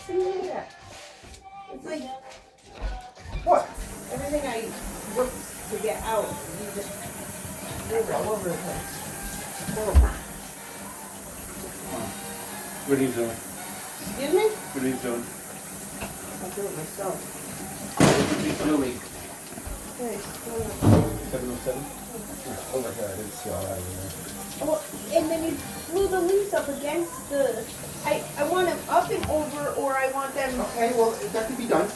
What do you look at? It's like What? everything I work to get out, you just move all over the place. What are you doing? Excuse me? What are you doing? I'll do it myself. Julie. Okay, 707? Over here, I didn't see all that in there. well, and then you glue the leaves up against the. I want them up and over, or I want them, Okay, well, that could be done.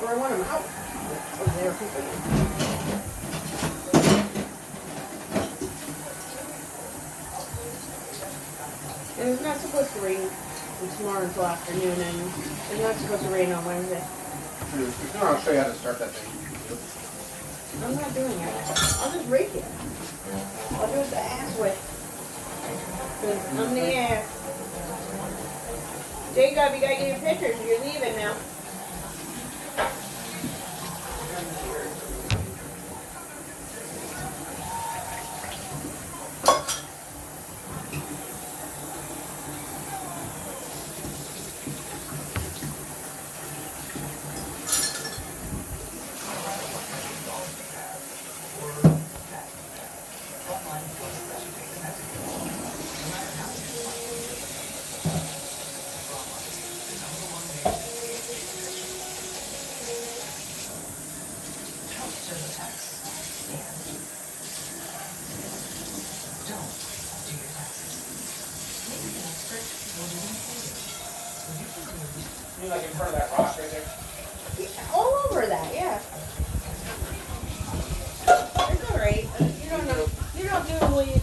or I want them out. Oh, there, and it's not supposed to rain tomorrow until afternoon, and it's not supposed to rain on Wednesday. I'll show you how to start that thing. I'm not doing it. I'll just rake it. I'll do it the ass way. 'Cause I'm the ass. Jacob, you gotta get your pictures. You're leaving now. You like in front of that rock right there? Yeah, all over that, yeah. It's alright. You don't know. You don't do it when you